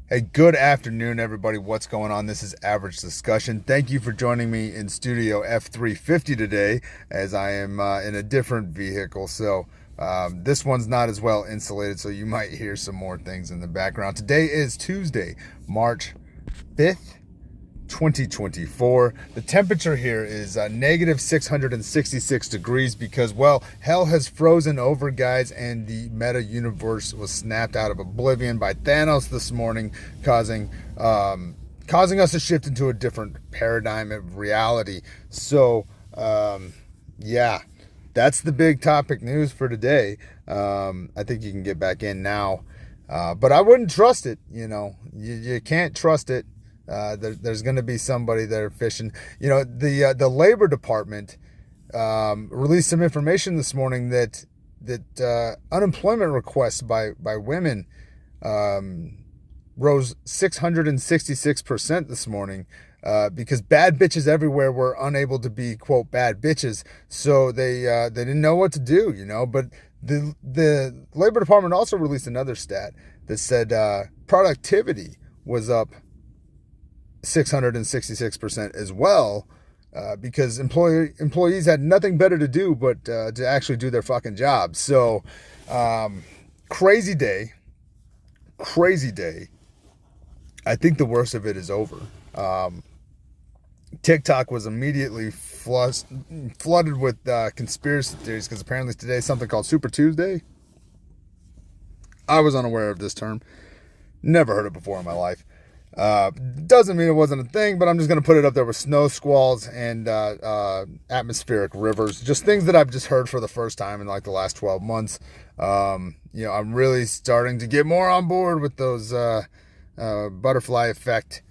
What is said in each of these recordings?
Hey, good afternoon, everybody. What's going on? This is Average Discussion. Thank you for joining me in Studio F350 today, as I am in a different vehicle. This one's not as well insulated, so you might hear some more things in the background. Today is Tuesday, March 5th. 2024. The temperature here is negative 666 degrees because, well, hell has frozen over, guys, and the meta universe was snapped out of oblivion by Thanos this morning, causing us to shift into a different paradigm of reality. Yeah, that's the big topic news for today. I think you can get back in now, but I wouldn't trust it. You can't trust it. There's going to be somebody there fishing. The Labor Department released some information this morning that unemployment requests by women rose 666% this morning because bad bitches everywhere were unable to be, quote, bad bitches. So they didn't know what to do, But the Labor Department also released another stat that said productivity was up 666% as well, because employees had nothing better to do but to actually do their fucking job. Crazy day. I think the worst of it is over. TikTok was immediately flooded with conspiracy theories because apparently today is something called Super Tuesday. I was unaware of this term. Never heard it before in my life. Doesn't mean it wasn't a thing, but I'm just going to put it up there with snow squalls and atmospheric rivers. Just things that I've just heard for the first time in like the last 12 months. I'm really starting to get more on board with those butterfly effect,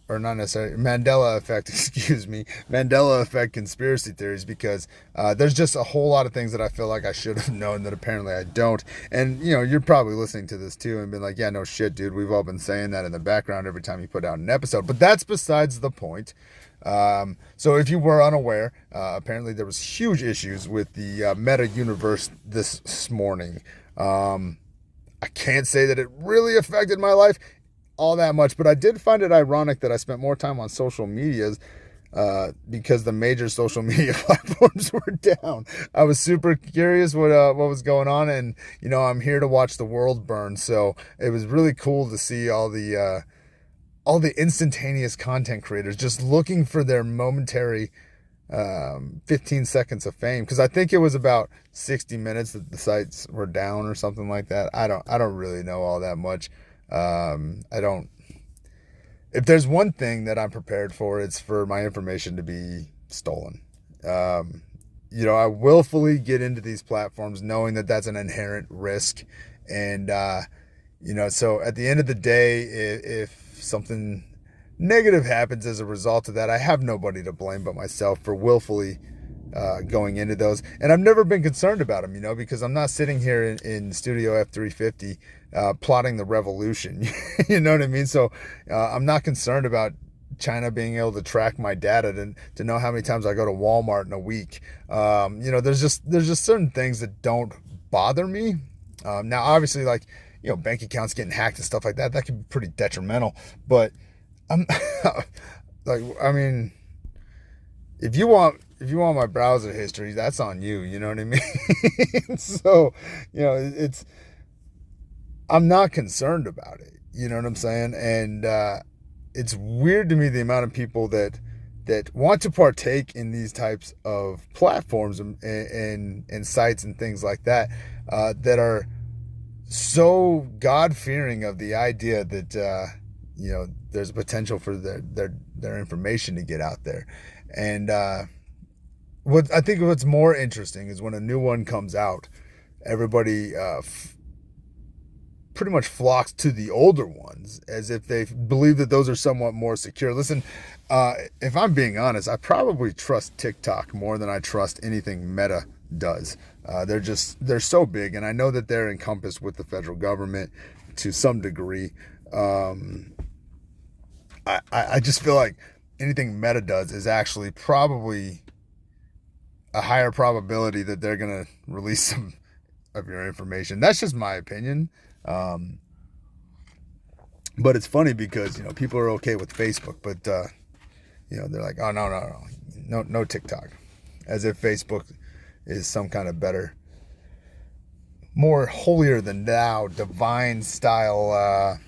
or not necessarily Mandela effect, Mandela effect conspiracy theories, because there's just a whole lot of things that I feel like I should have known that apparently I don't. And, you're probably listening to this too and been like, yeah, no shit, dude. We've all been saying that in the background every time you put out an episode, but that's besides the point. So if you were unaware, apparently there was huge issues with the meta universe this morning. I can't say that it really affected my life all that much, but I did find it ironic that I spent more time on social medias because the major social media platforms were down. I was super curious what was going on, and I'm here to watch the world burn. So it was really cool to see all the instantaneous content creators just looking for their momentary 15 seconds of fame, because I think it was about 60 minutes that the sites were down or something like that. I don't really know all that much. I don't. If there's one thing that I'm prepared for, it's for my information to be stolen. I willfully get into these platforms knowing that that's an inherent risk, and so at the end of the day, if something negative happens as a result of that, I have nobody to blame but myself for willfully going into those. And I've never been concerned about them, because I'm not sitting here in Studio F350 plotting the revolution. You know what I mean? So I'm not concerned about China being able to track my data to know how many times I go to Walmart in a week. There's just certain things that don't bother me. Now, obviously, like, bank accounts getting hacked and stuff like that can be pretty detrimental. But I'm if you want my browser history, that's on you. You know what I mean? So, I'm not concerned about it. You know what I'm saying? And it's weird to me the amount of people that want to partake in these types of platforms and sites and things like that that are so God-fearing of the idea that there's a potential for their information to get out there. And what's more interesting is when a new one comes out, everybody pretty much flocks to the older ones as if they believe that those are somewhat more secure. Listen, if I'm being honest, I probably trust TikTok more than I trust anything Meta does. They're so big, and I know that they're encompassed with the federal government to some degree. I just feel like anything Meta does is actually probably a higher probability that they're going to release some of your information. That's just my opinion. But it's funny because, people are okay with Facebook, but, they're like, oh, no TikTok. As if Facebook is some kind of better, more holier than thou, divine style,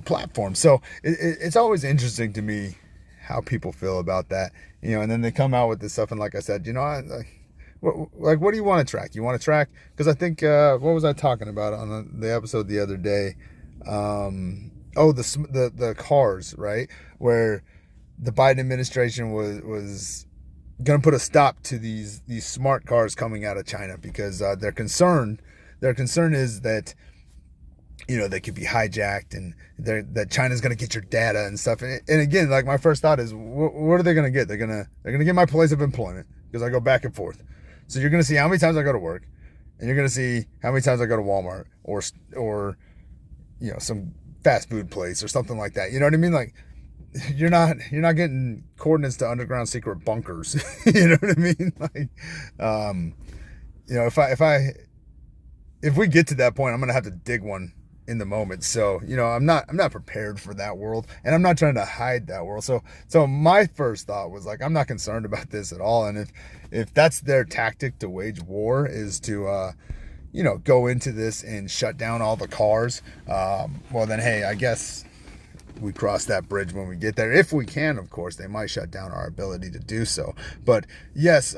platform. So it's always interesting to me how people feel about that, and then they come out with this stuff. And like I said, what do you want to track? You want to track? Because I think, what was I talking about on the episode the other day? The cars, right? Where the Biden administration was going to put a stop to these smart cars coming out of China because their concern is that they could be hijacked and that China's going to get your data and stuff. And again, like my first thought is, what are they going to get? They're going to get my place of employment because I go back and forth. So you're going to see how many times I go to work, and you're going to see how many times I go to Walmart or some fast food place or something like that. You know what I mean? Like you're not getting coordinates to underground secret bunkers. You know what I mean? Like, if we get to that point, I'm going to have to dig one in the moment. So, I'm not prepared for that world, and I'm not trying to hide that world. So my first thought was like, I'm not concerned about this at all. And if that's their tactic to wage war is to, go into this and shut down all the cars, well then, hey, I guess we cross that bridge when we get there. If we can, of course, they might shut down our ability to do so. But yes,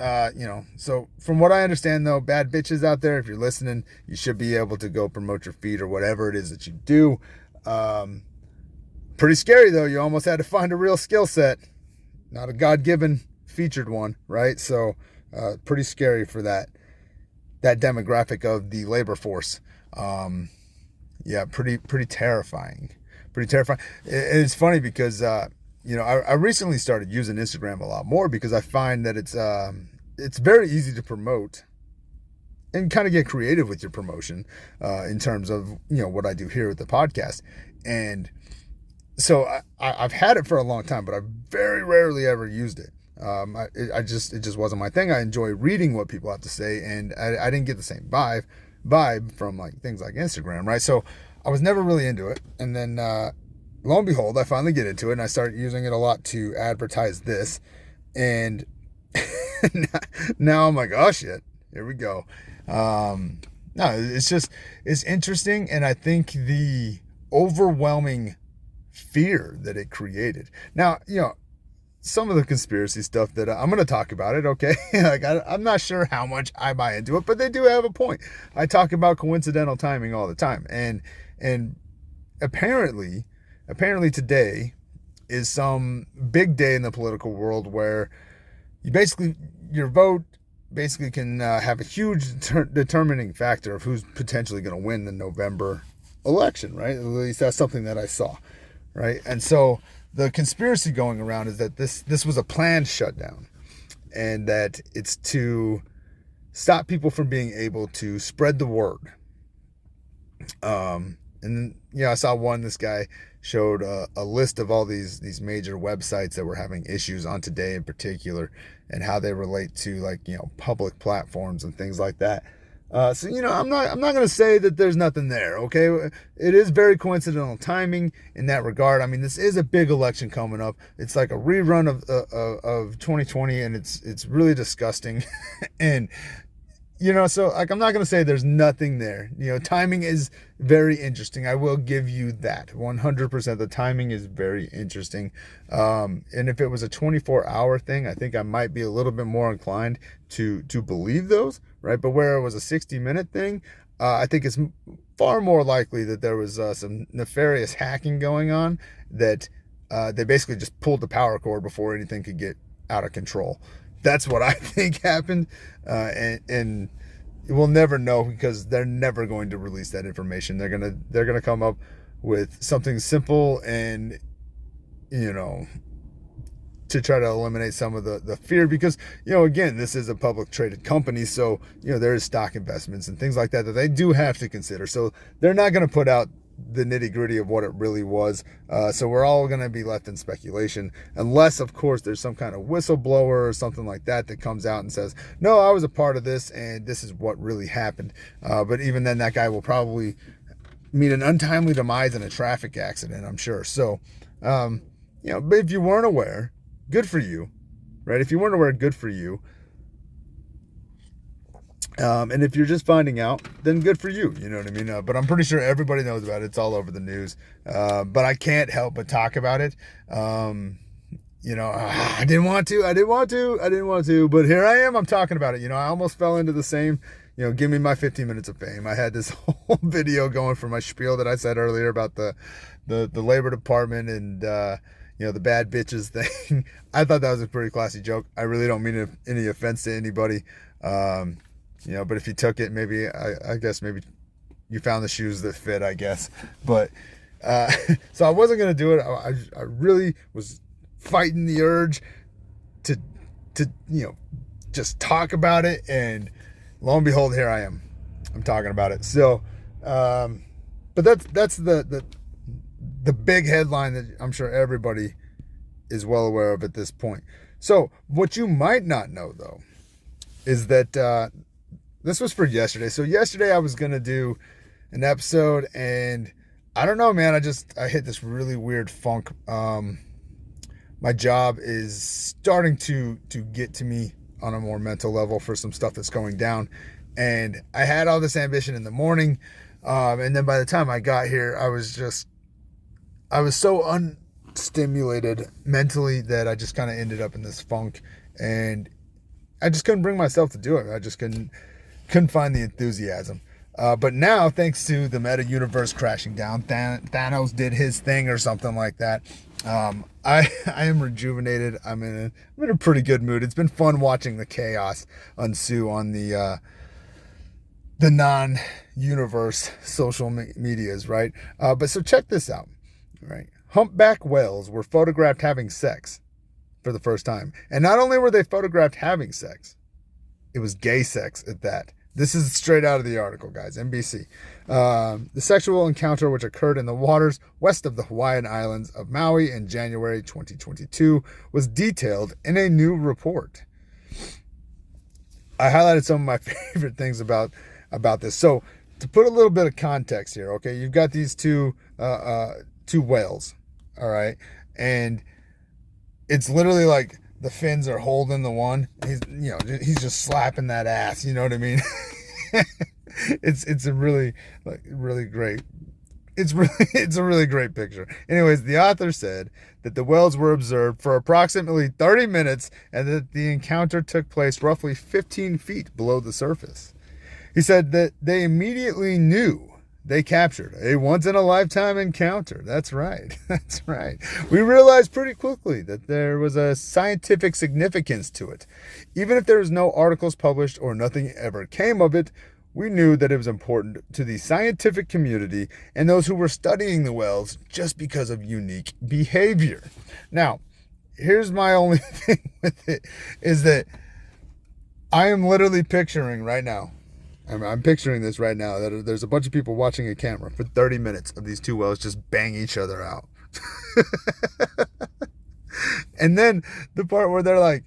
so from what I understand though, bad bitches out there, if you're listening, you should be able to go promote your feed or whatever it is that you do. Pretty scary though. You almost had to find a real skill set, not a God-given featured one, right? So, pretty scary for that demographic of the labor force. Pretty terrifying. Pretty terrifying. It's funny because, I recently started using Instagram a lot more because I find that it's very easy to promote and kind of get creative with your promotion in terms of, what I do here with the podcast. And so I've had it for a long time, but I've very rarely ever used it. It just wasn't my thing. I enjoy reading what people have to say, and I didn't get the same vibe from like things like Instagram, right? So I was never really into it. And then, lo and behold, I finally get into it and I start using it a lot to advertise this. And now I'm like, oh shit, here we go. No, it's interesting. And I think the overwhelming fear that it created. Now, some of the conspiracy stuff that I'm going to talk about it. Okay. Like I'm not sure how much I buy into it, but they do have a point. I talk about coincidental timing all the time. And apparently today is some big day in the political world where your vote basically can have a huge determining factor of who's potentially going to win the November election, right? At least that's something that I saw, right? And so the conspiracy going around is that this was a planned shutdown, and that it's to stop people from being able to spread the word. And I saw this guy showed a list of all these major websites that were having issues on Today in particular, and how they relate to public platforms and things like that. So I'm not going to say that there's nothing there. Okay, it is very coincidental timing in that regard. I mean, this is a big election coming up. It's like a rerun of 2020, and it's really disgusting. And so like I'm not going to say there's nothing there. Timing is very interesting. I will give you that 100%. The timing is very interesting. And if it was a 24-hour thing, I think I might be a little bit more inclined to believe those, right? But where it was a 60-minute thing, I think it's far more likely that there was some nefarious hacking going on, that they basically just pulled the power cord before anything could get out of control. That's what I think happened, and we'll never know because they're never going to release that information. They're gonna come up with something simple and to try to eliminate some of the fear, because again, this is a public traded company, so there is stock investments and things like that they do have to consider. So they're not going to put out the nitty gritty of what it really was. So we're all going to be left in speculation, unless of course there's some kind of whistleblower or something like that comes out and says, no, I was a part of this and this is what really happened. But even then, that guy will probably meet an untimely demise in a traffic accident, I'm sure. So, but if you weren't aware, good for you, right? If you weren't aware, good for you. And if you're just finding out, then good for you. You know what I mean? But I'm pretty sure everybody knows about it. It's all over the news. But I can't help but talk about it. I didn't want to, but here I am. I'm talking about it. I almost fell into the same, give me my 15 minutes of fame. I had this whole video going for my spiel that I said earlier about the labor department and, the bad bitches thing. I thought that was a pretty classy joke. I really don't mean any offense to anybody. But if you took it, maybe, I guess maybe you found the shoes that fit, I guess. But, so I wasn't going to do it. I really was fighting the urge to just talk about it. And lo and behold, here I am. I'm talking about it. So, but that's the big headline that I'm sure everybody is well aware of at this point. So what you might not know, though, is that, this was for yesterday. So yesterday I was going to do an episode and I don't know, man. I hit this really weird funk. My job is starting to get to me on a more mental level for some stuff that's going down. And I had all this ambition in the morning. And then by the time I got here, I was so unstimulated mentally that I just kind of ended up in this funk and I just couldn't bring myself to do it. I just couldn't find the enthusiasm. But now, thanks to the meta universe crashing down, Thanos did his thing or something like that. I am rejuvenated. I'm in a pretty good mood. It's been fun watching the chaos ensue on the non-universe social medias, right? But so check this out, right? Humpback whales were photographed having sex for the first time. And not only were they photographed having sex, it was gay sex at that. This is straight out of the article, guys. NBC. The sexual encounter, which occurred in the waters west of the Hawaiian Islands of Maui in January 2022, was detailed in a new report. I highlighted some of my favorite things about this. So, to put a little bit of context here, okay, you've got these two whales, all right, and it's literally like the fins are holding the one. He's just slapping that ass. You know what I mean? It's a really great. It's a really great picture. Anyways, the author said that the whales were observed for approximately 30 minutes and that the encounter took place roughly 15 feet below the surface. He said that they immediately knew they captured a once-in-a-lifetime encounter. That's right. That's right. We realized pretty quickly that there was a scientific significance to it. Even if there was no articles published or nothing ever came of it, we knew that it was important to the scientific community and those who were studying the whales just because of unique behavior. Now, here's my only thing with it, is that I am literally picturing right now, I'm picturing this right now, that there's a bunch of people watching a camera for 30 minutes of these two whales just bang each other out. And then the part where they're like,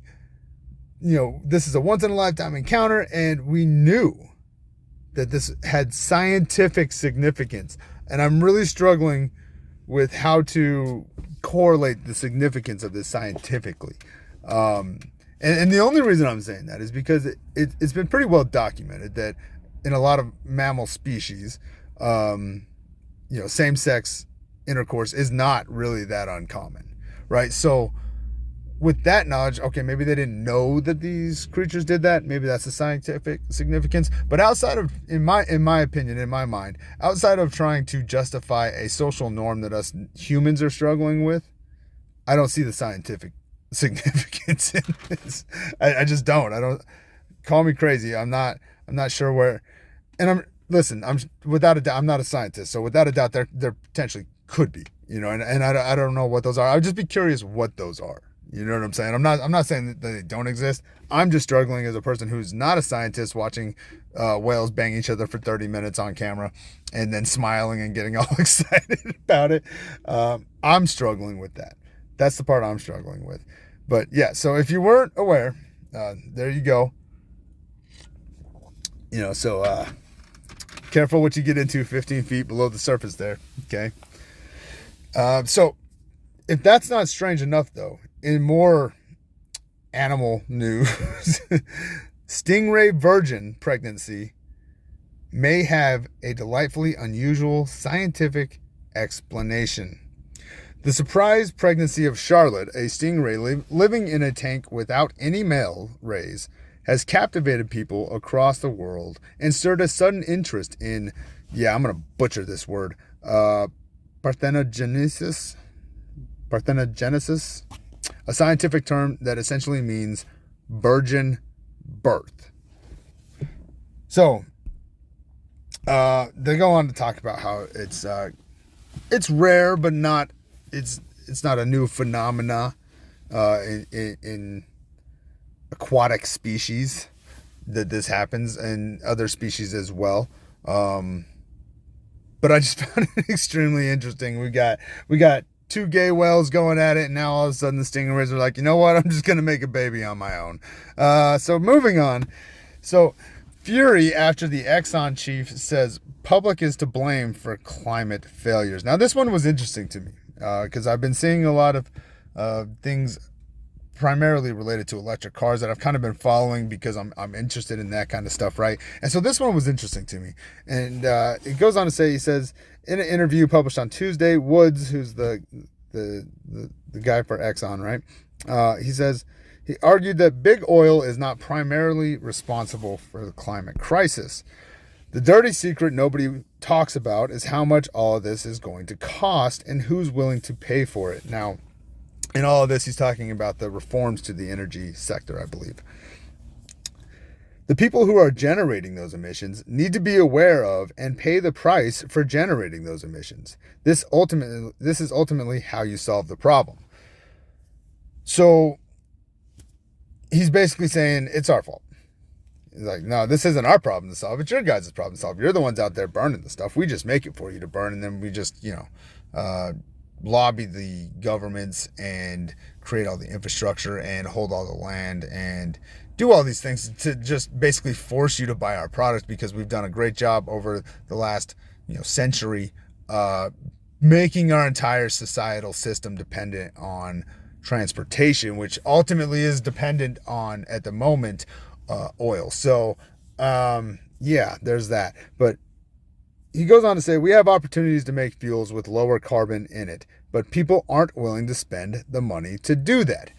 this is a once-in-a-lifetime encounter, and we knew that this had scientific significance. And I'm really struggling with how to correlate the significance of this scientifically. And the only reason I'm saying that is because it's been pretty well documented that in a lot of mammal species, same-sex intercourse is not really that uncommon, right? So with that knowledge, okay, maybe they didn't know that these creatures did that. Maybe that's the scientific significance. But outside of, in my opinion, in my mind, outside of trying to justify a social norm that us humans are struggling with, I don't see the scientific significance in this. I just don't. I don't. Call me crazy. I'm not sure where. And I'm without a doubt, I'm not a scientist, so without a doubt, there potentially could be, and I don't know what those are. I would just be curious what those are. You know what I'm saying? I'm not saying that they don't exist. I'm just struggling as a person who's not a scientist watching whales bang each other for 30 minutes on camera and then smiling and getting all excited about it. I'm struggling with that. That's the part I'm struggling with. But yeah, so if you weren't aware, there you go. Careful what you get into 15 feet below the surface there. Okay. So if that's not strange enough, though, in more animal news, stingray virgin pregnancy may have a delightfully unusual scientific explanation. The surprise pregnancy of Charlotte, a stingray living in a tank without any male rays, has captivated people across the world and stirred a sudden interest in, I'm going to butcher this word, parthenogenesis, a scientific term that essentially means virgin birth. So, they go on to talk about how it's rare, but not it's not a new phenomena in aquatic species that this happens, and other species as well. But I just found it extremely interesting. We got two gay whales going at it, and now all of a sudden the stingrays are like, you know what? I'm just gonna make a baby on my own. So moving on. So fury after the Exxon chief says public is to blame for climate failures. Now this one was interesting to me because I've been seeing a lot of things primarily related to electric cars that I've kind of been following because I'm interested in that kind of stuff, right? And so this one was interesting to me. And it goes on to say, he says, in an interview published on Tuesday, Woods, who's the guy for Exxon, right? He says, he argued that big oil is not primarily responsible for the climate crisis. The dirty secret nobody talks about is how much all of this is going to cost and who's willing to pay for it. Now, in all of this, he's talking about the reforms to the energy sector, I believe. The people who are generating those emissions need to be aware of and pay the price for generating those emissions. This is ultimately how you solve the problem. So he's basically saying it's our fault. He's like, no, this isn't our problem to solve. It's your guys' problem to solve. You're the ones out there burning the stuff. We just make it for you to burn, and then we just, lobby the governments and create all the infrastructure and hold all the land and do all these things to just basically force you to buy our product because we've done a great job over the last century making our entire societal system dependent on transportation, which ultimately is dependent on, at the moment, oil. So there's that. But he goes on to say, we have opportunities to make fuels with lower carbon in it, but people aren't willing to spend the money to do that.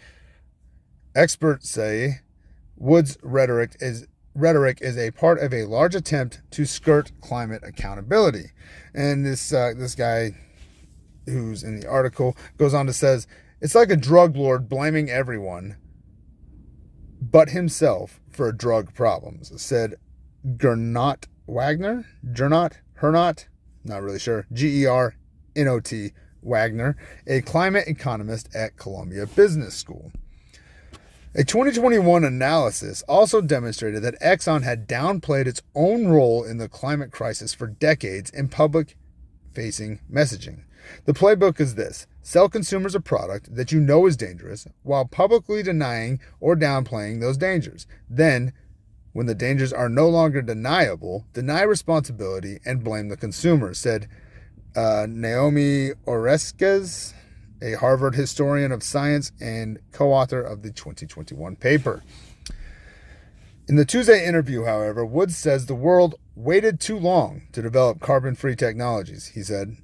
Experts say Wood's rhetoric is a part of a large attempt to skirt climate accountability. And this guy who's in the article goes on to says, it's like a drug lord blaming everyone but himself for drug problems, said Gernot Hernot, not really sure, Gernot Wagner, a climate economist at Columbia Business School. A 2021 analysis also demonstrated that Exxon had downplayed its own role in the climate crisis for decades in public-facing messaging. The playbook is this: sell consumers a product that you know is dangerous while publicly denying or downplaying those dangers. Then, when the dangers are no longer deniable, deny responsibility and blame the consumer, said Naomi Oreskes, a Harvard historian of science and co-author of the 2021 paper. In the Tuesday interview, however, Woods says the world waited too long to develop carbon-free technologies. He said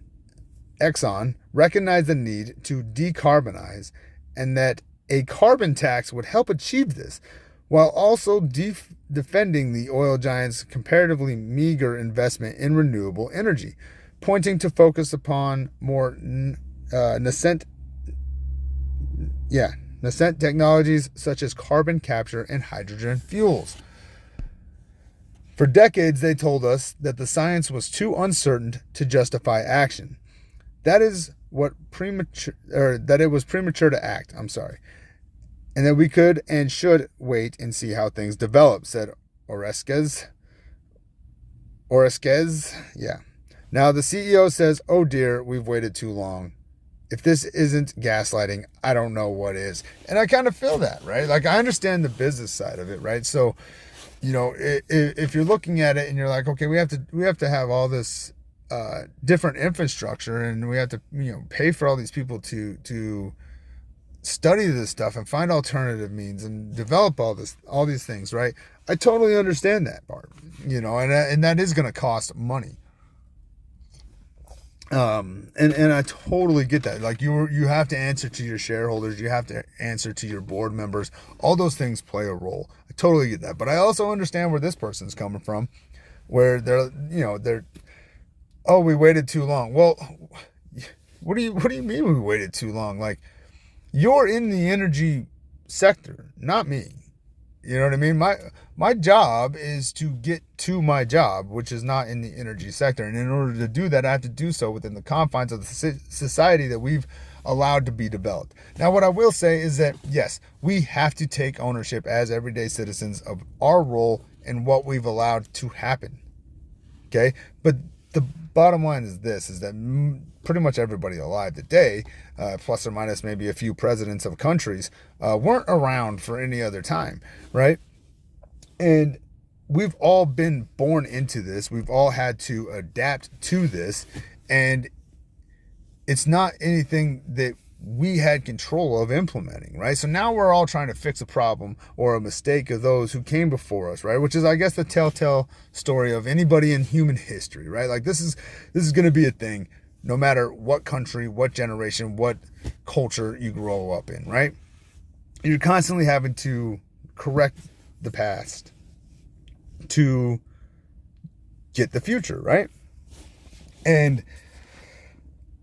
Exxon recognized the need to decarbonize and that a carbon tax would help achieve this, while also defending the oil giant's comparatively meager investment in renewable energy, pointing to focus upon more nascent technologies such as carbon capture and hydrogen fuels. For decades, they told us that the science was too uncertain to justify action. That it was premature to act. And that we could and should wait and see how things develop, said Oreskes. Yeah. Now the CEO says, oh dear, we've waited too long. If this isn't gaslighting, I don't know what is. And I kind of feel that, right? Like, I understand the business side of it, right? So if you're looking at it and you're like, okay, we have to have all this different infrastructure, and we have to pay for all these people to study this stuff and find alternative means and develop all these things, right? I totally understand that part, and that is going to cost money. And I totally get that. Like you have to answer to your shareholders, you have to answer to your board members. All those things play a role. I totally get that. But I also understand where this person's coming from, where they're, oh, we waited too long. Well, what do you mean we waited too long? Like, you're in the energy sector, not me. You know what I mean? My job is to get to my job, which is not in the energy sector. And in order to do that, I have to do so within the confines of the society that we've allowed to be developed. Now, what I will say is that, yes, we have to take ownership as everyday citizens of our role and what we've allowed to happen. Okay? But the bottom line is this, is that pretty much everybody alive today, plus or minus maybe a few presidents of countries, weren't around for any other time, right? And we've all been born into this. We've all had to adapt to this. And it's not anything that we had control of implementing, right? So now we're all trying to fix a problem or a mistake of those who came before us, right? Which is, I guess, the telltale story of anybody in human history, right? Like this is going to be a thing no matter what country, what generation, what culture you grow up in, right? You're constantly having to correct the past to get the future, right?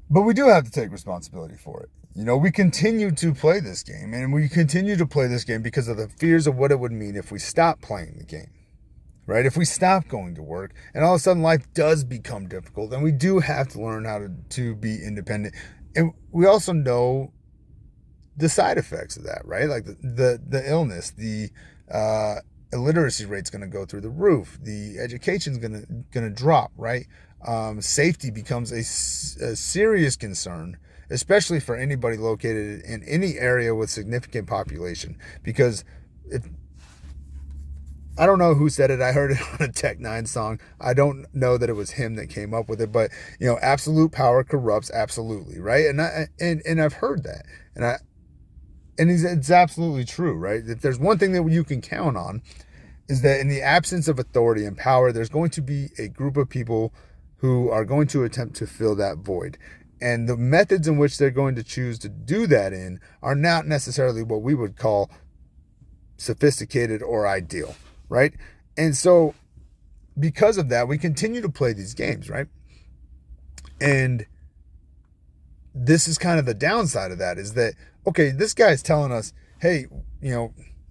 But we do have to take responsibility for it. We continue to play this game, and we continue to play this game because of the fears of what it would mean if we stopped playing the game, right? If we stop going to work and all of a sudden life does become difficult, then we do have to learn how to be independent. And we also know the side effects of that, right? Like the illness, the illiteracy rate's going to go through the roof. The education's going to drop, right? Safety becomes a serious concern, especially for anybody located in any area with significant population. Because I don't know who said it. I heard it on a Tech Nine song. I don't know that it was him that came up with it, but absolute power corrupts absolutely, right? And I've heard that, and it's absolutely true, right? If there's one thing that you can count on, is that in the absence of authority and power, there's going to be a group of people who are going to attempt to fill that void. And the methods in which they're going to choose to do that in are not necessarily what we would call sophisticated or ideal, right? And so because of that, we continue to play these games, right? And this is kind of the downside of that, is that, okay, this guy's telling us, hey,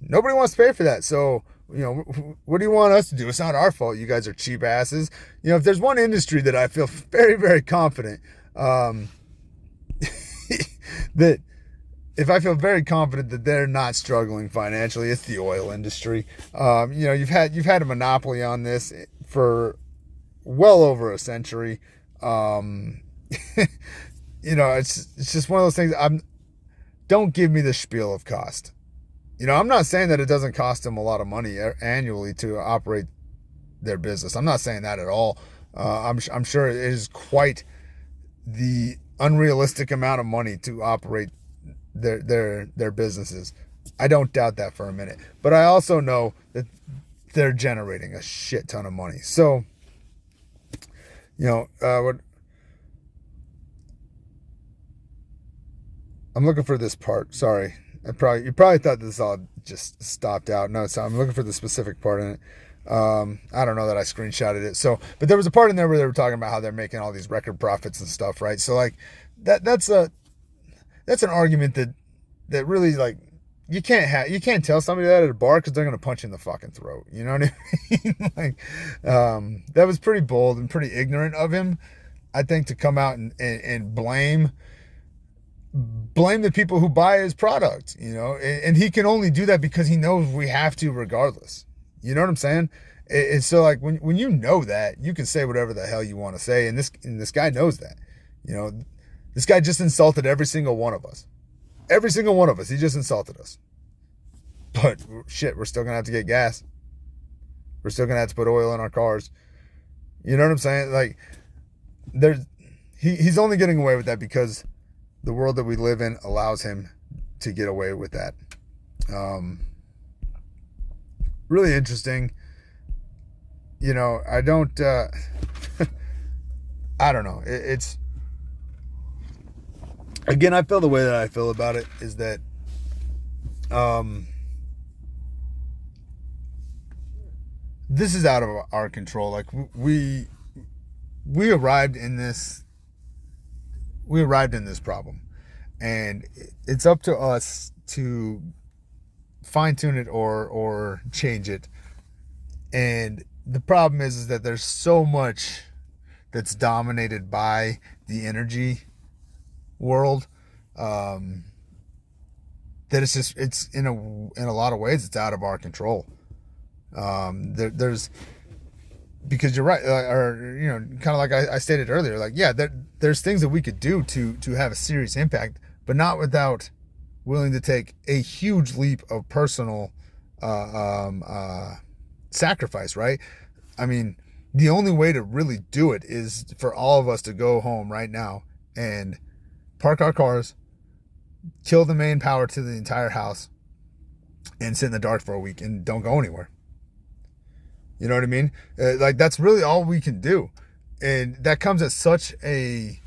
nobody wants to pay for that. So, what do you want us to do? It's not our fault. You guys are cheap asses. If there's one industry that I feel very, very confident, that if I feel very confident that they're not struggling financially, it's the oil industry. You've had a monopoly on this for well over a century. It's just one of those things. Don't give me the spiel of cost. I'm not saying that it doesn't cost them a lot of money annually to operate their business. I'm not saying that at all. I'm sure it is quite the unrealistic amount of money to operate their businesses. I don't doubt that for a minute. But I also know that they're generating a shit ton of money. So, I'm looking for this part. Sorry. You probably thought this all just stopped out. No, so I'm looking for the specific part in it. I don't know that I screenshotted it. So, but there was a part in there where they were talking about how they're making all these record profits and stuff, right? So like that's an argument that really, like, you can't tell somebody that at a bar, because they're going to punch you in the fucking throat. You know what I mean? Like, that was pretty bold and pretty ignorant of him, I think, to come out and blame the people who buy his product, and he can only do that because he knows we have to regardless. You know what I'm saying? And so, like, when you know that, you can say whatever the hell you want to say, and this guy knows that. This guy just insulted every single one of us. Every single one of us. He just insulted us. But shit, we're still gonna have to get gas. We're still gonna have to put oil in our cars. You know what I'm saying? Like, there's he's only getting away with that because the world that we live in allows him to get away with that. Really interesting. You know, I don't I don't know. It's again, I feel the way that I feel about it is that this is out of our control. Like we arrived in this problem, and it's up to us to fine tune it or change it. And the problem is that there's so much that's dominated by the energy world, that it's in a lot of ways it's out of our control. There's because you're right, or you know, kind of like I stated earlier, like yeah, there's things that we could do to have a serious impact, but not without willing to take a huge leap of personal sacrifice, right? I mean, the only way to really do it is for all of us to go home right now and park our cars, kill the main power to the entire house, and sit in the dark for a week and don't go anywhere. You know what I mean? Like, that's really all we can do. And that comes at such a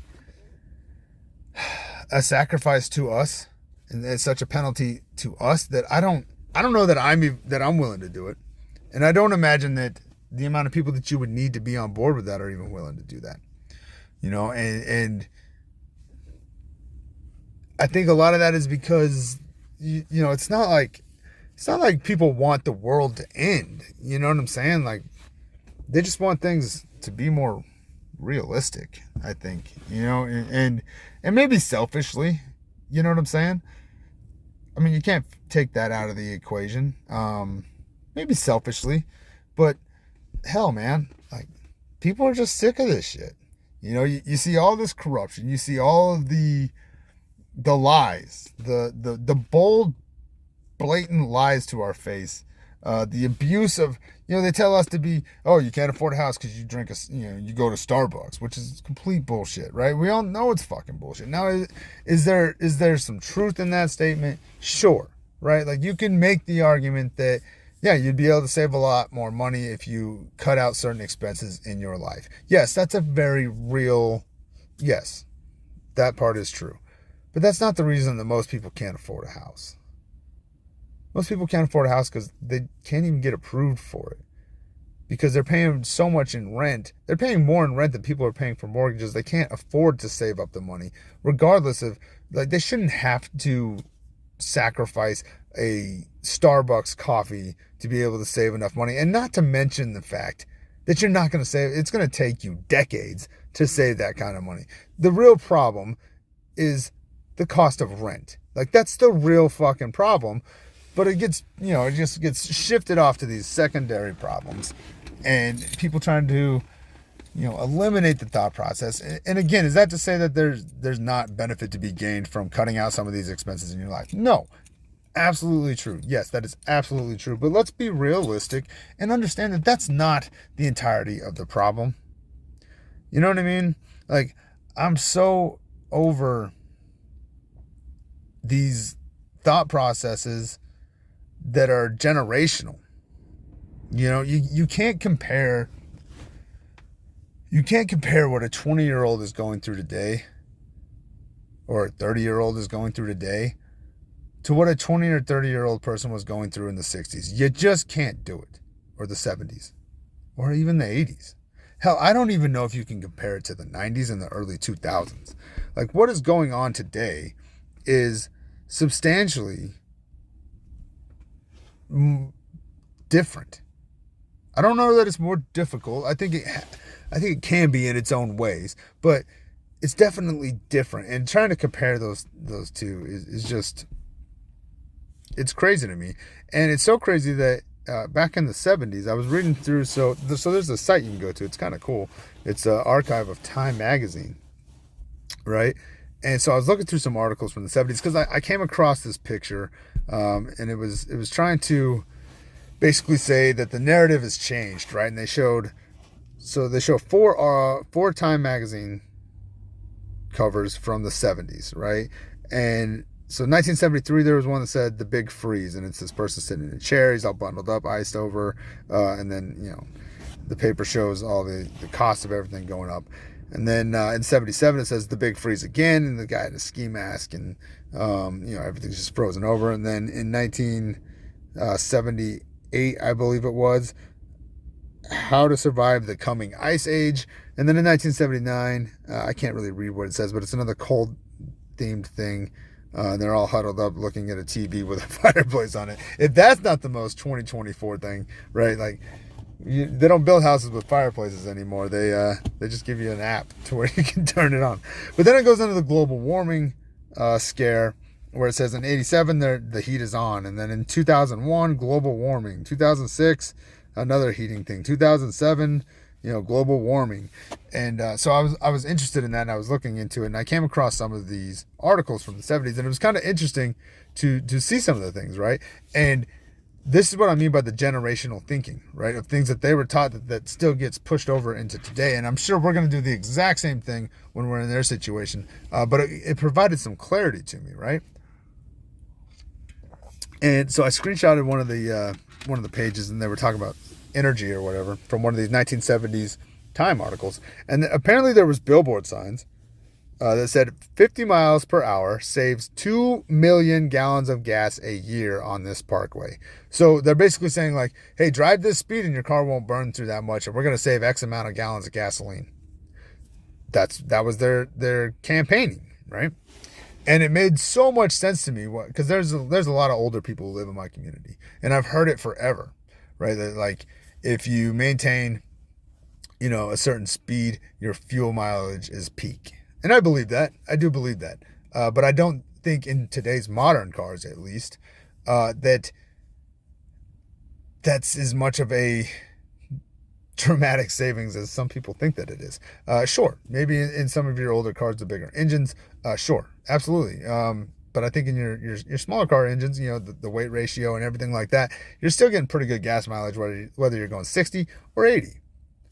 sacrifice to us, and it's such a penalty to us that I don't know that I'm willing to do it. And I don't imagine that the amount of people that you would need to be on board with that are even willing to do that. You know, and I think a lot of that is because you know, it's not like people want the world to end. You know what I'm saying? Like, they just want things to be more realistic, I think. You know, and maybe selfishly, you know what I'm saying? I mean, you can't take that out of the equation. Maybe selfishly, but hell, man, like, people are just sick of this shit. You know, you see all this corruption, you see all of the lies, the bold, blatant lies to our face, the abuse of, you know, they tell us to be, oh, you can't afford a house because you drink you go to Starbucks, which is complete bullshit, right? We all know it's fucking bullshit. Now, is there some truth in that statement? Sure, right? Like, you can make the argument that, yeah, you'd be able to save a lot more money if you cut out certain expenses in your life. Yes, that's a very real, yes, that part is true. But that's not the reason that most people can't afford a house. Most people can't afford a house because they can't even get approved for it. Because they're paying so much in rent. They're paying more in rent than people are paying for mortgages. They can't afford to save up the money. Regardless of, like, they shouldn't have to sacrifice a Starbucks coffee to be able to save enough money. And not to mention the fact that you're not going to save, it's going to take you decades to save that kind of money. The real problem is the cost of rent. Like, that's the real fucking problem. But it gets, you know, it just gets shifted off to these secondary problems, and people trying to, you know, eliminate the thought process. And again, is that to say that there's not benefit to be gained from cutting out some of these expenses in your life? No, absolutely true. Yes, that is absolutely true. But let's be realistic and understand that that's not the entirety of the problem. You know what I mean? Like, I'm so over these thought processes that are generational. You know, you can't compare what a 20-year-old is going through today, or a 30-year-old is going through today, to what a 20 or 30-year-old person was going through in the 60s. You just can't do it. Or the 70s, or even the 80s. Hell, I don't even know if you can compare it to the 90s and the early 2000s. Like, what is going on today is substantially different. I don't know that it's more difficult. I think it can be in its own ways, but it's definitely different. And trying to compare those two is just, it's crazy to me. And it's so crazy that back in the 70s, I was reading through, so there's a site you can go to. It's kind of cool. It's an archive of Time magazine, right? And so I was looking through some articles from the 70s because I came across this picture, and it was trying to basically say that the narrative has changed, right? And they show four Time magazine covers from the 70s, right? And so 1973, there was one that said the big freeze, and it's this person sitting in a chair, he's all bundled up, iced over, and then, the paper shows all the cost of everything going up. And then in 77, it says the big freeze again, and the guy in a ski mask, and everything's just frozen over. And then in 1978, I believe it was, how to survive the coming ice age. And then in 1979, I can't really read what it says, but it's another cold themed thing. They're all huddled up looking at a TV with a fireplace on it. If that's not the most 2024 thing, right? Like, they don't build houses with fireplaces anymore. They just give you an app to where you can turn it on. But then it goes into the global warming scare, where it says in 87 the heat is on, and then in 2001 global warming, 2006 another heating thing, 2007 global warming. And so I was interested in that, and I was looking into it, and I came across some of these articles from the 70s, and it was kind of interesting to see some of the things, right? And this is what I mean by the generational thinking, right? Of things that they were taught that still gets pushed over into today. And I'm sure we're going to do the exact same thing when we're in their situation. But it provided some clarity to me, right? And so I screenshotted one of the pages, and they were talking about energy or whatever from one of these 1970s Time articles. And apparently there was billboard signs that said 50 miles per hour saves 2 million gallons of gas a year on this parkway. So they're basically saying, like, hey, drive this speed and your car won't burn through that much, and we're going to save X amount of gallons of gasoline. That was their campaigning, right? And it made so much sense to me, because there's a lot of older people who live in my community, and I've heard it forever, right? That, like, if you maintain, a certain speed, your fuel mileage is peak. And I believe that. I do believe that. But I don't think in today's modern cars, at least, that's as much of a dramatic savings as some people think that it is. Sure, maybe in some of your older cars, the bigger engines, sure, absolutely. But I think in your smaller car engines, the weight ratio and everything like that, you're still getting pretty good gas mileage, whether you're going 60 or 80,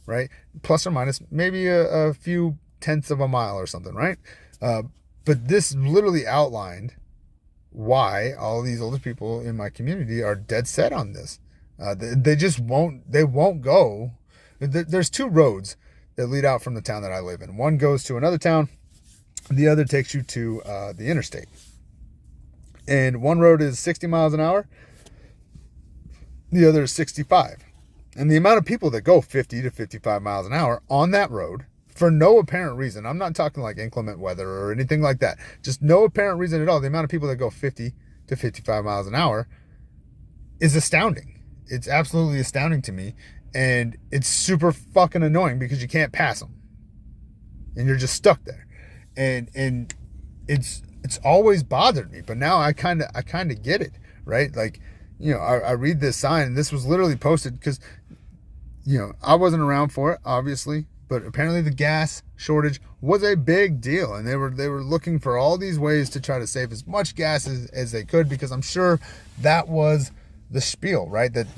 right? Plus or minus maybe a few tenths of a mile or something, right? But this literally outlined why all these older people in my community are dead set on this. They just won't go. There's two roads that lead out from the town that I live in. One goes to another town, the other takes you to the interstate. And one road is 60 miles an hour, the other is 65. And the amount of people that go 50 to 55 miles an hour on that road for no apparent reason, I'm not talking like inclement weather or anything like that, just no apparent reason at all, the amount of people that go 50 to 55 miles an hour is astounding. It's absolutely astounding to me. And it's super fucking annoying because you can't pass them. And you're just stuck there. And it's always bothered me. But now I kind of get it, right? Like, I read this sign, and this was literally posted because, I wasn't around for it, obviously. But apparently the gas shortage was a big deal, and they were looking for all these ways to try to save as much gas as they could, because I'm sure that was the spiel, right? That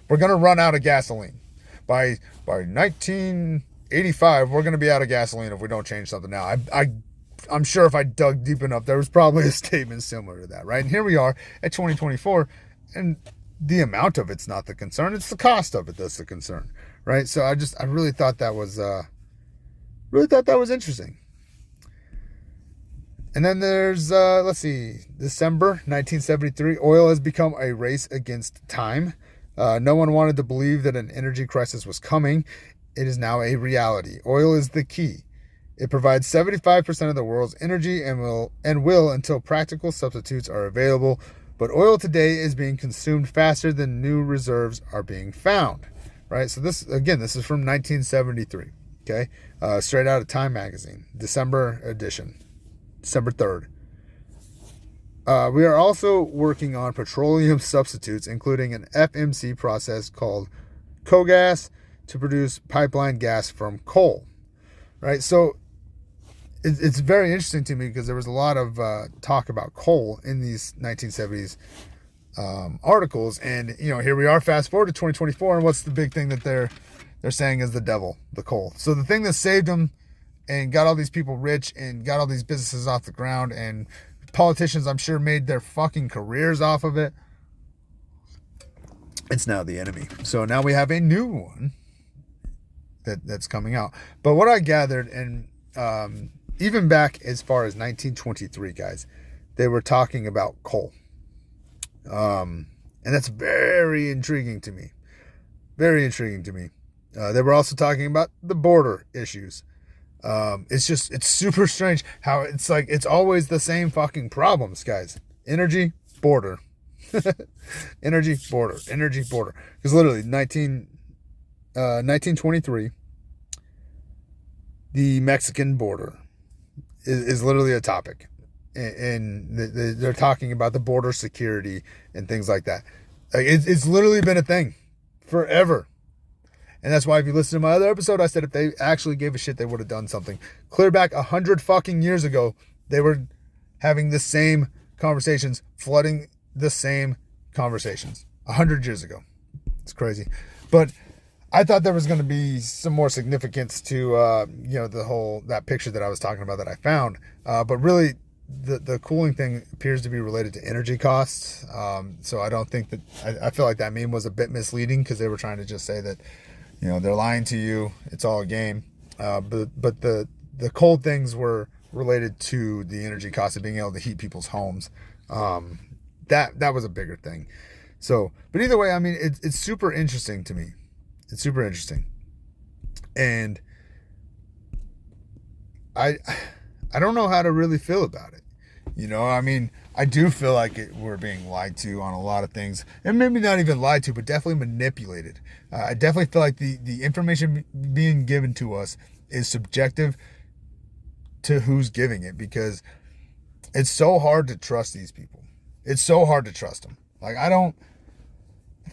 we're going to run out of gasoline. By 1985, we're going to be out of gasoline if we don't change something now. I'm sure if I dug deep enough, there was probably a statement similar to that, right? And here we are at 2024, and the amount of it's not the concern. It's the cost of it that's the concern, right? So I really thought that was interesting. And then there's December 1973. Oil has become a race against time. No one wanted to believe that an energy crisis was coming. It is now a reality. Oil is the key. It provides 75% of the world's energy and will until practical substitutes are available. But oil today is being consumed faster than new reserves are being found, right? So this is from 1973, okay? Straight out of Time magazine, December edition, December 3rd. We are also working on petroleum substitutes, including an FMC process called co-gas to produce pipeline gas from coal, right? So it's very interesting to me because there was a lot of talk about coal in these 1970s articles. And here we are, fast forward to 2024, and what's the big thing that they're saying is the devil, the coal. So the thing that saved them and got all these people rich and got all these businesses off the ground, and politicians, I'm sure, made their fucking careers off of it, it's now the enemy. So now we have a new one that's coming out. But what I gathered, and even back as far as 1923, guys, they were talking about coal. And that's very intriguing to me. Very intriguing to me. They were also talking about the border issues. It's super strange how it's like it's always the same fucking problems, guys. Energy, border. Energy, border. Energy, border. Because literally 1923, the Mexican border is literally a topic. And they're talking about the border security and things like that. Like it's literally been a thing forever. And that's why if you listen to my other episode, I said if they actually gave a shit, they would have done something. Clear back 100 fucking years ago, they were having the same conversations, flooding the same conversations. 100 years ago. It's crazy. But I thought there was going to be some more significance to, that picture that I was talking about that I found. But really, the cooling thing appears to be related to energy costs. So I don't think that, I feel like that meme was a bit misleading because they were trying to just say that, they're lying to you. It's all a game. But the cold things were related to the energy cost of being able to heat people's homes. That was a bigger thing. So, but either way, I mean, it's super interesting to me. It's super interesting. And I don't know how to really feel about it. I mean, I do feel like we're being lied to on a lot of things, and maybe not even lied to, but definitely manipulated. I definitely feel like the information being given to us is subjective to who's giving it, because it's so hard to trust these people. It's so hard to trust them. Like,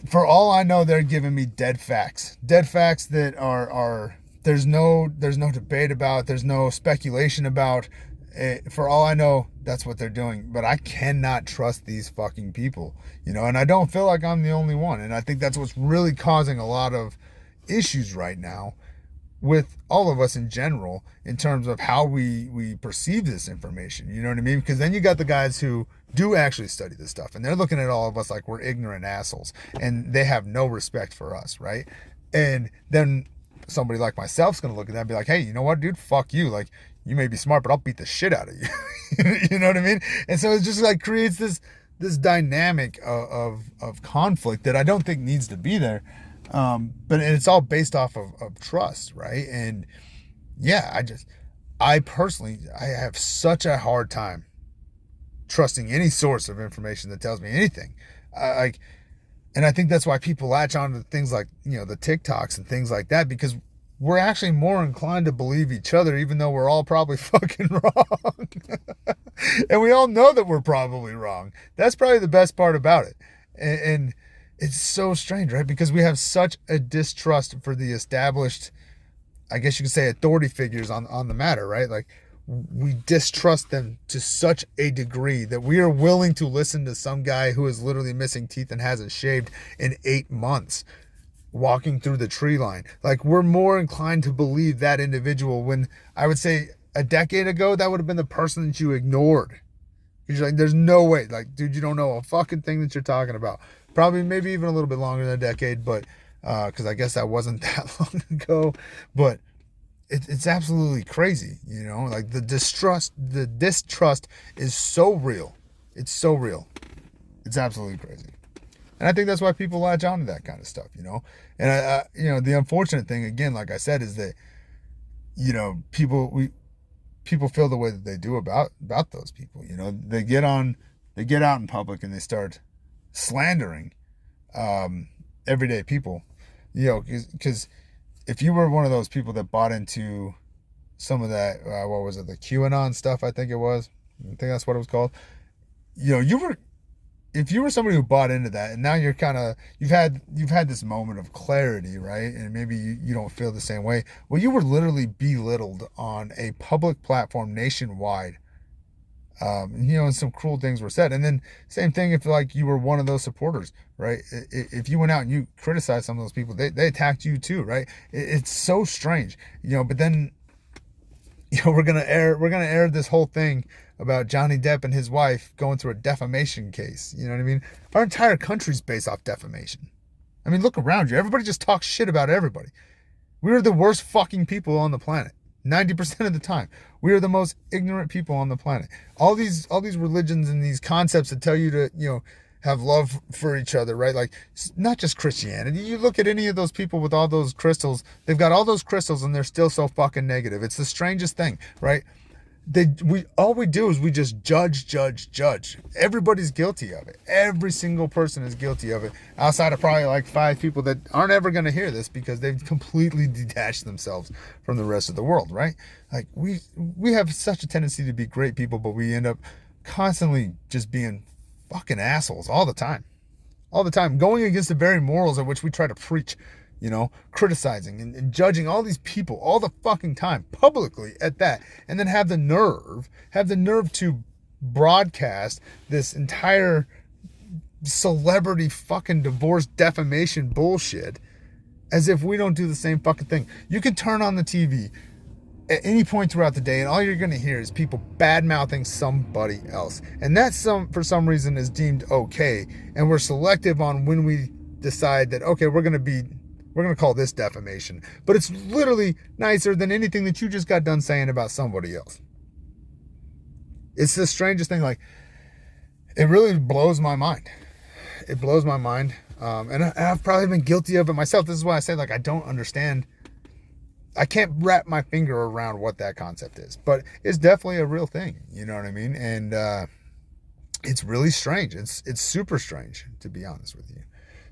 for all I know, they're giving me dead facts that are there's no debate about, there's no speculation about. For all I know, that's what they're doing. But I cannot trust these fucking people, and I don't feel like I'm the only one. And I think that's what's really causing a lot of issues right now with all of us in general, in terms of how we perceive this information. You know what I mean? Because then you got the guys who do actually study this stuff, and they're looking at all of us like we're ignorant assholes, and they have no respect for us, right? And then somebody like myself's going to look at that and be like, hey, you know what, dude? Fuck you. Like, you may be smart, but I'll beat the shit out of you. You know what I mean? And so it just like creates this dynamic of conflict that I don't think needs to be there. But it's all based off of trust, right? And yeah, I personally have such a hard time trusting any source of information that tells me anything. And I think that's why people latch on to things like, the TikToks and things like that, because we're actually more inclined to believe each other, even though we're all probably fucking wrong. And we all know that we're probably wrong. That's probably the best part about it. And it's so strange, right? Because we have such a distrust for the established, I guess you could say, authority figures on the matter, right? Like, we distrust them to such a degree that we are willing to listen to some guy who is literally missing teeth and hasn't shaved in 8 months, walking through the tree line. Like, we're more inclined to believe that individual, when I would say a decade ago, that would have been the person that you ignored. Because you're like, there's no way. Like, dude, you don't know a fucking thing that you're talking about. Probably maybe even a little bit longer than a decade, but because I guess that wasn't that long ago. But it's absolutely crazy, like the distrust is so real. It's so real. It's absolutely crazy. And I think that's why people latch on to that kind of stuff, And the unfortunate thing, again, like I said, is that, people feel the way that they do about those people. They get out in public and they start slandering everyday people, because if you were one of those people that bought into some of that, what was it, the QAnon stuff, I think that's what it was called. If you were somebody who bought into that, and now you're you've had this moment of clarity, right? And maybe you don't feel the same way. Well, you were literally belittled on a public platform nationwide And some cruel things were said. And then same thing if like you were one of those supporters, right? If you went out and you criticized some of those people, they attacked you too, right? It's so strange, but then, we're gonna air this whole thing about Johnny Depp and his wife going through a defamation case. You know what I mean? Our entire country's based off defamation. I mean, look around you. Everybody just talks shit about everybody. We are the worst fucking people on the planet. 90% of the time. We are the most ignorant people on the planet. All these religions and these concepts that tell you to, have love for each other, right? Like, not just Christianity. You look at any of those people with all those crystals, they've got all those crystals and they're still so fucking negative. It's the strangest thing, right? All we do is we just judge. Everybody's guilty of it. Every single person is guilty of it, outside of probably like 5 people that aren't ever going to hear this because they've completely detached themselves from the rest of the world, right? Like we have such a tendency to be great people, but we end up constantly just being fucking assholes all the time, going against the very morals of which we try to preach. Criticizing and judging all these people all the fucking time, publicly at that, and then have the nerve to broadcast this entire celebrity fucking divorce defamation bullshit as if we don't do the same fucking thing. You can turn on the TV at any point throughout the day and all you're going to hear is people bad-mouthing somebody else. And that for some reason is deemed okay, and we're selective on when we decide that, okay, we're going to call this defamation, but it's literally nicer than anything that you just got done saying about somebody else. It's the strangest thing. Like, it really blows my mind. It blows my mind. And I've probably been guilty of it myself. This is why I say, like, I don't understand. I can't wrap my finger around what that concept is, but it's definitely a real thing. You know what I mean? And it's really strange. It's super strange, to be honest with you.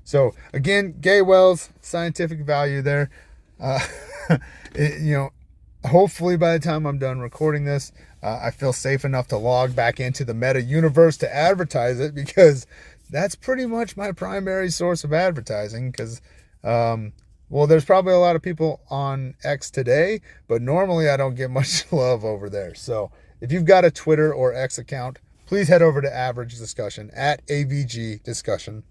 So again, Gay Wells, scientific value there. Hopefully by the time I'm done recording this, I feel safe enough to log back into the Meta universe to advertise it, because that's pretty much my primary source of advertising. Because, there's probably a lot of people on X today, but normally I don't get much love over there. So if you've got a Twitter or X account, please head over to Average Discussion at AVG Discussion.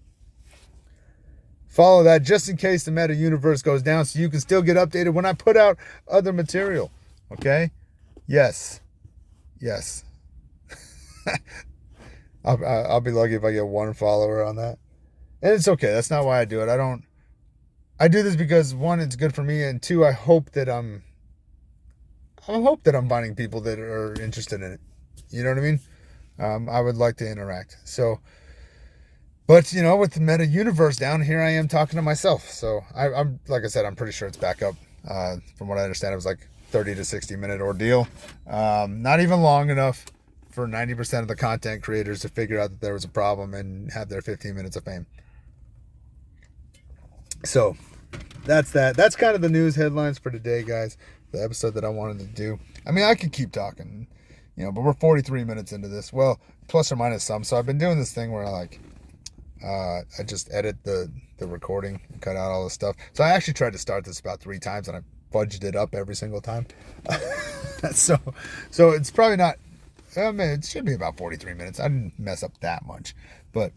Follow that just in case the Meta universe goes down, so you can still get updated when I put out other material. Okay? Yes. I'll be lucky if I get 1 follower on that. And it's okay. That's not why I do it. I do this because 1, it's good for me, and 2, I hope that I'm finding people that are interested in it. You know what I mean? I would like to interact. So, but, with the Meta universe down, here I am talking to myself. So I'm like I said, I'm pretty sure it's back up. From what I understand, it was like 30 to 60 minute ordeal. Not even long enough for 90% of the content creators to figure out that there was a problem and have their 15 minutes of fame. So that's that. That's kind of the news headlines for today, guys. The episode that I wanted to do. I mean, I could keep talking, but we're 43 minutes into this. Well, plus or minus some. So I've been doing this thing where I just edit the recording and cut out all the stuff. So I actually tried to start this about 3 times and I fudged it up every single time. so it's probably not, it should be about 43 minutes. I didn't mess up that much, but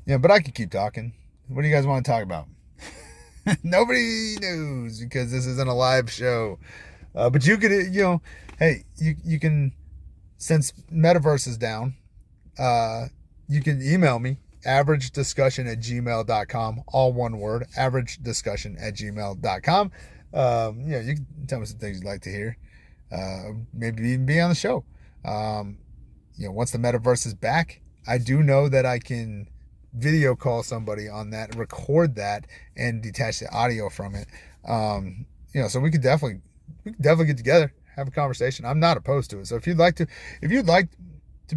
I could keep talking. What do you guys want to talk about? Nobody knows because this isn't a live show. But you could, hey, you can, since Metaverse is down, you can email me, averagediscussion@gmail.com, all one word, averagediscussion@gmail.com. You can tell me some things you'd like to hear. Maybe even be on the show. Once the Metaverse is back, I do know that I can video call somebody on that, record that, and detach the audio from it. So we could definitely get together, have a conversation. I'm not opposed to it. So if you'd like to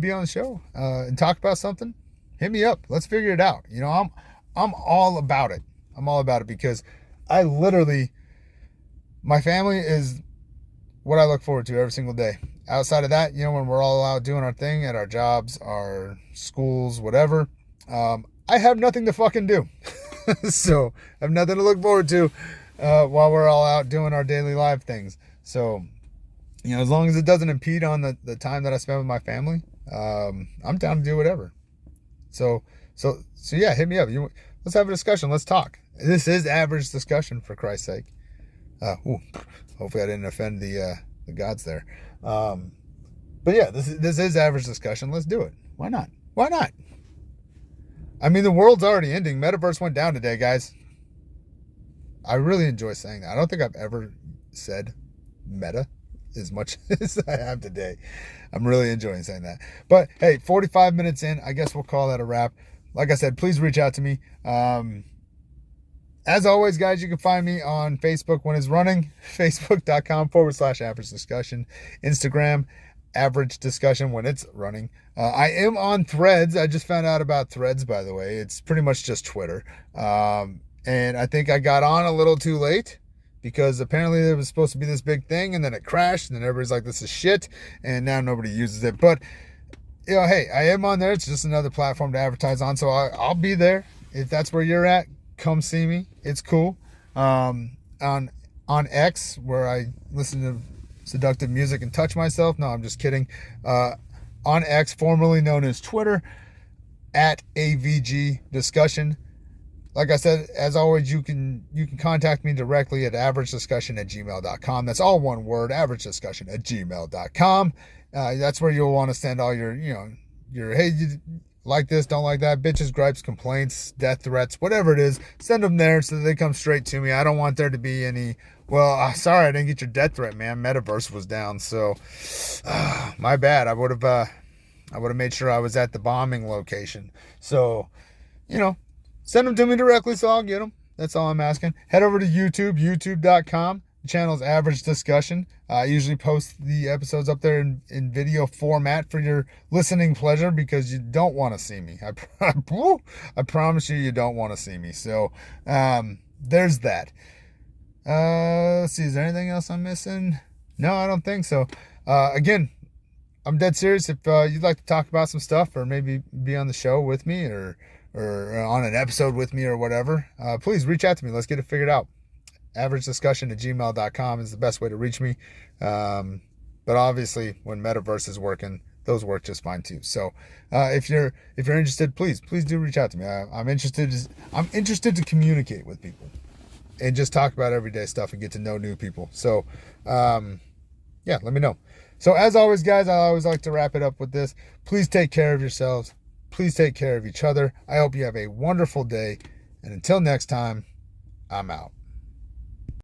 be on the show and talk about something, hit me up. Let's figure it out. I'm all about it. I'm all about it because I literally, my family is what I look forward to every single day. Outside of that, when we're all out doing our thing at our jobs, our schools, whatever, I have nothing to fucking do. So I have nothing to look forward to while we're all out doing our daily live things. So As long as it doesn't impede on the time that I spend with my family, I'm down to do whatever. So yeah, hit me up. Let's have a discussion. Let's talk. This is average discussion, for Christ's sake. Hopefully I didn't offend the gods there. But yeah, this is average discussion. Let's do it. Why not? Why not? I mean, the world's already ending. Metaverse went down today, guys. I really enjoy saying that. I don't think I've ever said meta as much as I have today. I'm really enjoying saying that. But hey, 45 minutes in, I guess we'll call that a wrap. Like I said, please reach out to me. As always, guys, you can find me on Facebook when it's running, facebook.com/average discussion, Instagram, average discussion when it's running. I am on Threads. I just found out about Threads, by the way. It's pretty much just Twitter. And I think I got on a little too late because apparently there was supposed to be this big thing and then it crashed and then everybody's like, this is shit. And now nobody uses it. But, hey, I am on there. It's just another platform to advertise on. So I'll be there. If that's where you're at, come see me. It's cool. On X, where I listen to seductive music and touch myself. No, I'm just kidding. On X, formerly known as Twitter, at AVG Discussion. Like I said, as always, you can contact me directly at averagediscussion@gmail.com. That's all one word, averagediscussion@gmail.com. That's where you'll want to send all your hey, you like this, don't like that, bitches, gripes, complaints, death threats, whatever it is. Send them there so that they come straight to me. I don't want there to be any, sorry, I didn't get your death threat, man. Metaverse was down, so my bad. I would have made sure I was at the bombing location. So, send them to me directly so I'll get them. That's all I'm asking. Head over to YouTube, youtube.com. The channel's Average Discussion. I usually post the episodes up there in video format for your listening pleasure because you don't want to see me. I promise you don't want to see me. So there's that. Let's see. Is there anything else I'm missing? No, I don't think so. Again, I'm dead serious. If you'd like to talk about some stuff or maybe be on the show with me or on an episode with me or whatever, please reach out to me. Let's get it figured out. averagediscussion@gmail.com is the best way to reach me. But obviously, when Metaverse is working, those work just fine too. So if you're interested, please do reach out to me. I'm interested to communicate with people and just talk about everyday stuff and get to know new people. So let me know. So as always, guys, I always like to wrap it up with this. Please take care of yourselves. Please take care of each other. I hope you have a wonderful day. And until next time, I'm out.